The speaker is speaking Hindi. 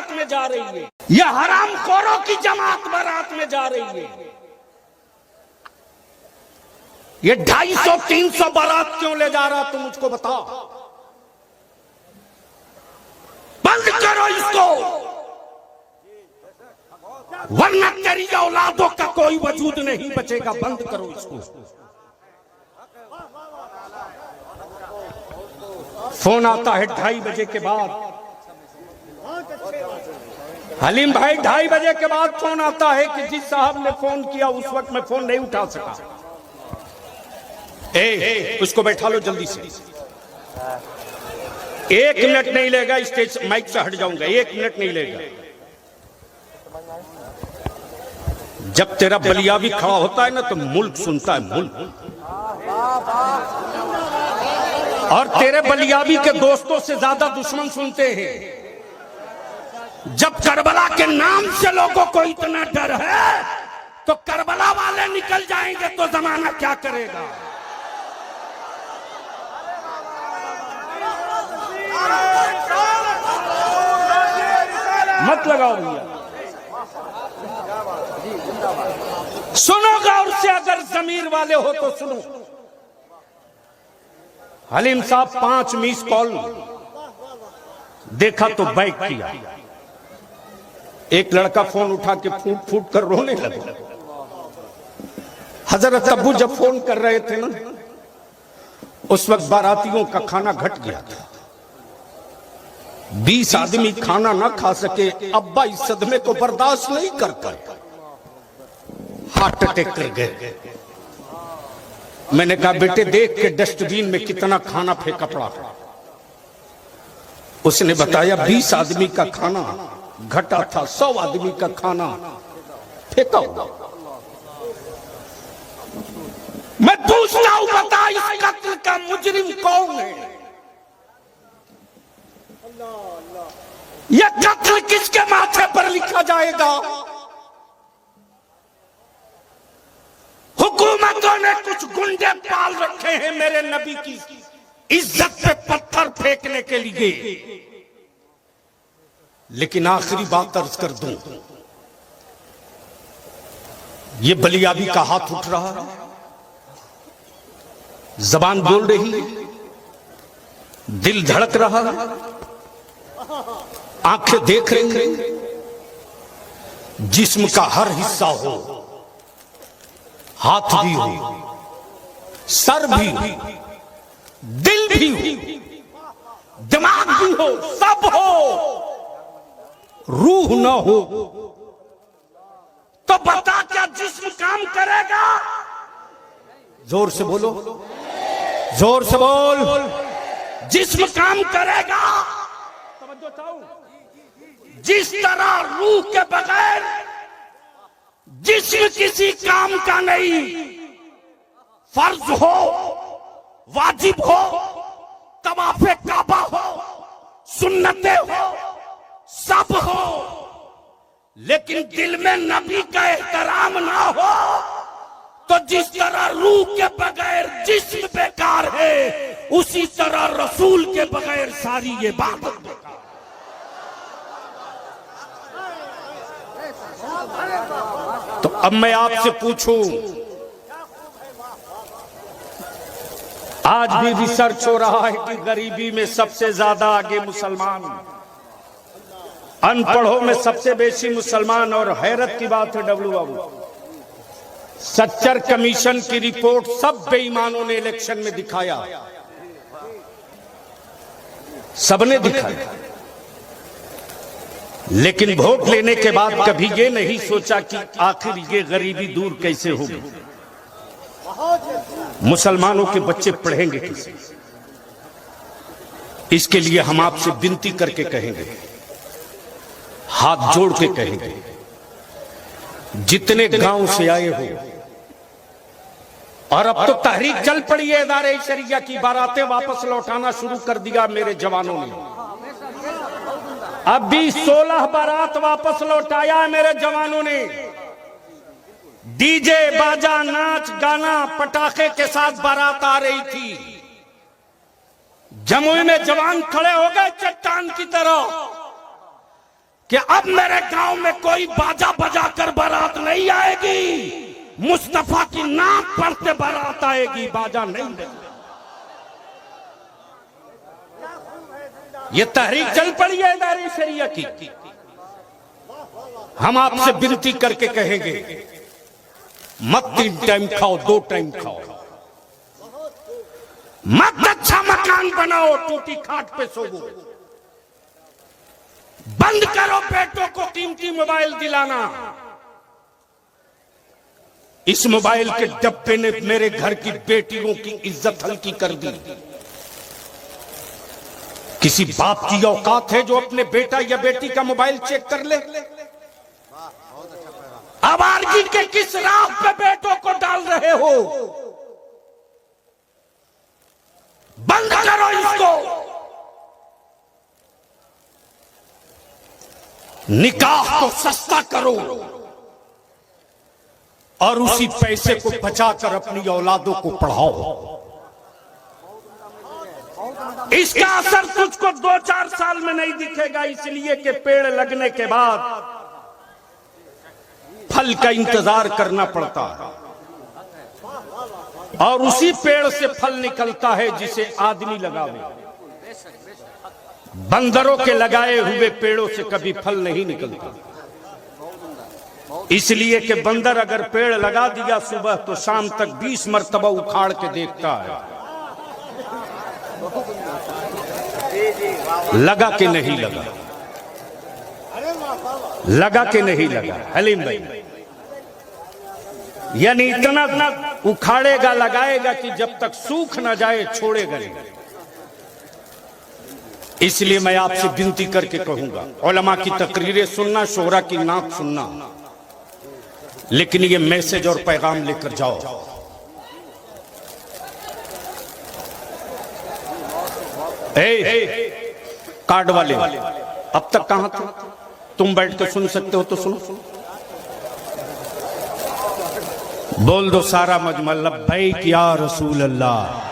बारात में जा रही है, ये हरामखोरों की जमात बारात में जा रही है। ये 250-300 बारात क्यों ले जा रहा तुम मुझको बताओ। बंद करो इसको, वरना तेरी औलादों का कोई वजूद नहीं बचेगा। बंद करो इसको। फोन आता है 2:30 बजे के बाद। हलीम भाई 2:30 बजे के बाद फोन आता है कि जिस साहब ने फोन किया उस वक्त मैं फोन नहीं उठा सका। उसको बैठा लो जल्दी से। 1 मिनट नहीं लेगा, स्टेज माइक से हट जाऊंगा। 1 मिनट नहीं लेगा। जब तेरा बलिया भी खड़ा होता है ना तो मुल्क सुनता है, मुल्क। और तेरे बलियाबी के दोस्तों से ज्यादा दुश्मन सुनते हैं। जब करबला के नाम से लोगों को इतना डर है तो करबला वाले निकल जाएंगे तो जमाना क्या करेगा। मत लगाओ भैया, सुनो गौर से। अगर जमीर वाले हो तो सुनो। हलीम साहब 5 मिस कॉल देखा तो बैक किया। एक लड़का फोन उठा के फूट फूट कर रोने लगा। हजरत अब्बू जब फोन कर रहे थे ना उस वक्त बारातियों का खाना घट गया था। 20 आदमी खाना ना खा सके। अब्बा इस सदमे को बर्दाश्त नहीं कर पाए, हार्ट अटैक कर गए। मैंने कहा बेटे देख के डस्टबिन में कितना खाना फेंका पड़ा। उसने बताया 20 आदमी का खाना घटा था, 100 आदमी का खाना फेंका हुआ। मैं पूछता हूं बता इस कत्ल का मुजरिम कौन है। यह कत्ल किसके माथे पर लिखा जाएगा। हुकूमतों ने कुछ गुंडे पाल रखे हैं मेरे नबी की इज्जत पे पत्थर फेंकने के लिए। लेकिन आखिरी बात अर्ज कर दूं, ये बलियाबी का हाथ उठ रहा है, जबान बोल रही है, दिल धड़क रहा है, आंखें देख रही हैं। जिस्म का हर हिस्सा हो, हाथ भी हो, सर भी हो, दिल भी हो, दिमाग भी हो, सब हो, रूह न हो तो बता क्या जिस्म काम करेगा। जोर से बोलो, जोर से बोल। जिस्म काम करेगा। जिस तरह रूह के बगैर जिस्म किसी काम का नहीं, फर्ज हो, वाजिब हो, तवाफे काबा हो, सुन्नतें हो, सब हो, लेकिन दिल में नबी का एहतराम ना हो तो जिस तरह रूह के बगैर जिस्म बेकार है उसी तरह रसूल के बगैर सारी ये बात बेकार। तो अब मैं आपसे पूछूं, आज भी रिसर्च हो रहा है कि गरीबी में सबसे ज्यादा आगे मुसलमान, अनपढ़ों में सबसे बेसी मुसलमान। और हैरत की बात है डब्लू बाबू, सच्चर कमीशन की रिपोर्ट सब बेईमानों ने इलेक्शन में दिखाया, सबने दिखाया, लेकिन वोट लेने के बाद कभी ये नहीं सोचा कि आखिर ये गरीबी दूर कैसे होगी, मुसलमानों के बच्चे पढ़ेंगे कैसे। इसके लिए हम आपसे विनती करके कहेंगे, हाथ जोड़ के कहेंगे, जितने गांव से आए हो, और अब तो तहरीक चल पड़ी है इदारे शरिया की, बारातें वापस लौटाना शुरू कर दिया मेरे जवानों ने। अब भी 16 बारात वापस लौटाया है मेरे जवानों ने। डीजे बाजा नाच गाना पटाखे के साथ बारात आ रही थी। जमुई में जवान खड़े हो गए चट्टान की तरह कि अब मेरे गांव में कोई बाजा बजाकर बारात नहीं आएगी, मुस्तफा की नाक पढ़ते बारात आएगी, बाजा नहीं देंगे। ये तहरीक चल पड़ी है दायरे शरिया की। हम आपसे विनती करके कहेंगे, मत 3 टाइम खाओ, 2 टाइम खाओ, मत अच्छा मकान बनाओ, टूटी खाट पे सोवो, बंद करो बेटों को कीमती मोबाइल दिलाना। इस मोबाइल के डब्बे ने मेरे घर की बेटियों की इज्जत हल्की कर दी। किसी बाप की औकात है जो अपने बेटा या बेटी का मोबाइल चेक कर ले? आवारगी के किस राह पे बेटों को डाल रहे हो? बंद करो इसको। निकाह को सस्ता करो और उसी पैसे को बचाकर अपनी औलादों को पढ़ाओ। इसका असर तुझको 2-4 साल में नहीं दिखेगा, इसलिए कि पेड़ लगने के बाद फल का इंतजार करना पड़ता है और उसी पेड़ से फल निकलता है जिसे आदमी लगावे। बंदरों के लगाए हुए पेड़ों से कभी फल नहीं निकलता, इसलिए कि बंदर अगर पेड़ लगा दिया सुबह तो शाम तक 20 मर्तबा उखाड़ के देखता है, लगा कि नहीं लगा, लगा कि नहीं लगा। हलीम भाई, यानी इतना उखाड़ेगा लगाएगा कि जब तक सूख ना जाए छोड़ेगा नहीं। इसलिए मैं आपसे विनती करके कहूंगा, उलमा की तकरीरें सुनना, शोहरा की नाक सुनना, लेकिन ये मैसेज और पैगाम लेकर जाओ। कार्ड वाले अब तक कहां थे? तुम बैठ के सुन सकते हो तो सुनो। बोल दो सारा मजमा, लब्बैक या रसूल अल्लाह।